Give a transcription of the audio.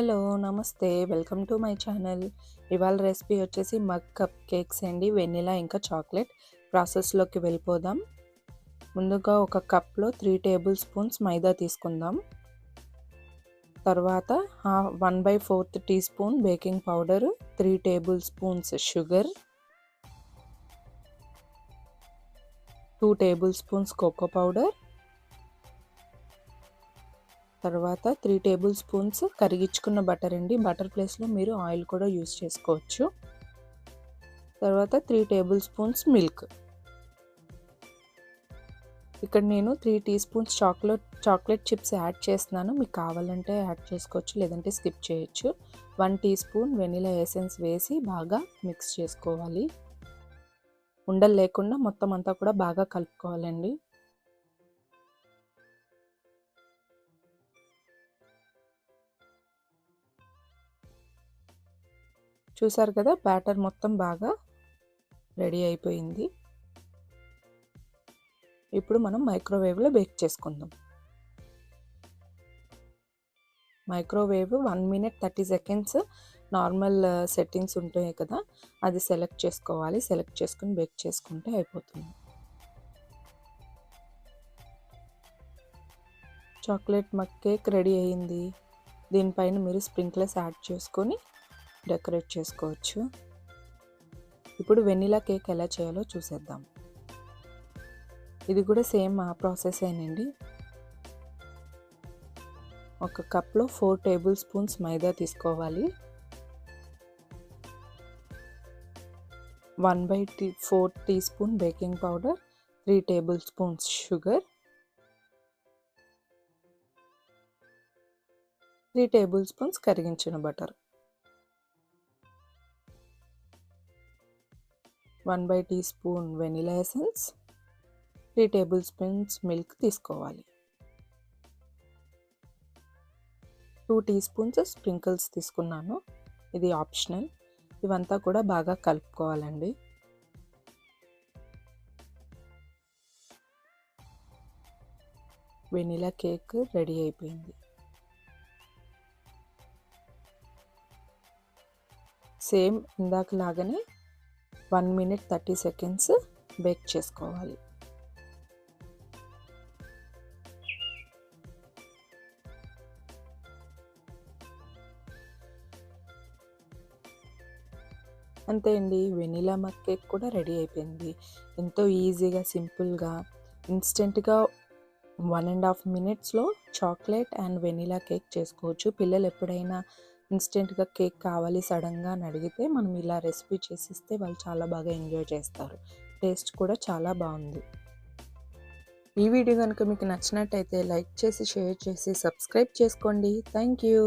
Hello! నమస్తే. Welcome to my channel. ఇవాళ recipe వచ్చేసి మగ్ కప్ కేక్స్ అండి. వెనిలా ఇంకా చాక్లెట్. ప్రాసెస్‌లోకి వెళ్ళిపోదాం. ముందుగా ఒక కప్‌లో 3 టేబుల్ స్పూన్స్ మైదా తీసుకుందాం. తర్వాత 1/4 tea spoon baking powder, 3 table spoons sugar, 2 tablespoons cocoa powder, తర్వాత 3 టేబుల్ స్పూన్స్ కరిగించుకున్న బటర్ అండి. బటర్ ప్లేస్లో మీరు ఆయిల్ కూడా యూస్ చేసుకోవచ్చు. తర్వాత 3 టేబుల్ స్పూన్స్ మిల్క్. ఇక్కడ నేను 3 teaspoons chocolate chips add చేస్తున్నాను. మీకు కావాలంటే యాడ్ చేసుకోవచ్చు, లేదంటే స్కిప్ చేయొచ్చు. 1 టీ స్పూన్ వెనిలా ఎసెన్స్ వేసి బాగా మిక్స్ చేసుకోవాలి. ఉండలు లేకుండా మొత్తం అంతా కూడా బాగా కలుపుకోవాలండి. చూసారు కదా, బ్యాటర్ మొత్తం బాగా రెడీ అయిపోయింది. ఇప్పుడు మనం మైక్రోవేవ్లో బేక్ చేసుకుందాం. Microwave 1 minute 30 seconds normal settings ఉంటాయి కదా, అది సెలెక్ట్ చేసుకోవాలి. సెలెక్ట్ చేసుకుని బేక్ చేసుకుంటే అయిపోతుంది. చాక్లెట్ మగ్ కేక్ రెడీ అయ్యింది. దీనిపైన మీరు స్ప్రింక్లర్స్ యాడ్ చేసుకొని డెకరేట్ చేసుకోవచ్చు. ఇప్పుడు వెనిలా కేక్ ఎలా చేయాలో చూసేద్దాం. ఇది కూడా సేమ్ ఆ ప్రాసెసేనండి. ఒక కప్లో 4 టేబుల్ స్పూన్స్ మైదా తీసుకోవాలి. 1/4 tea spoon baking powder, 3 table spoons sugar, 3 table spoons కరిగించిన butter, 1 tea spoon vanilla essence, 3 table spoons milk తీసుకోవాలి. 2 టీ స్పూన్స్ స్ప్రింకిల్స్ తీసుకున్నాను, ఇది ఆప్షనల్. ఇవంతా కూడా బాగా కలుపుకోవాలండి. వెనిలా కేక్ రెడీ అయిపోయింది. సేమ్ ఇందాకలాగానే 1 మినిట్ 30 సెకండ్స్ బేక్ చేసుకోవాలి. అంతే అండి, వెనిలా మగ్ కేక్ కూడా రెడీ అయిపోయింది. ఎంతో ఈజీగా, సింపుల్గా, ఇన్స్టెంట్గా 1.5 మినిట్స్లో చాక్లెట్ అండ్ వెనిలా కేక్ చేసుకోవచ్చు. పిల్లలు ఎప్పుడైనా ఇన్స్టెంట్గా కేక్ కావాలి సడన్గా అని అడిగితే మనం ఇలా రెసిపీ చేసిస్తే వాళ్ళు చాలా బాగా ఎంజాయ్ చేస్తారు. టేస్ట్ కూడా చాలా బాగుంది. ఈ వీడియో కనుక మీకు నచ్చినట్టయితే లైక్ చేసి, షేర్ చేసి, సబ్స్క్రైబ్ చేసుకోండి. Thank you.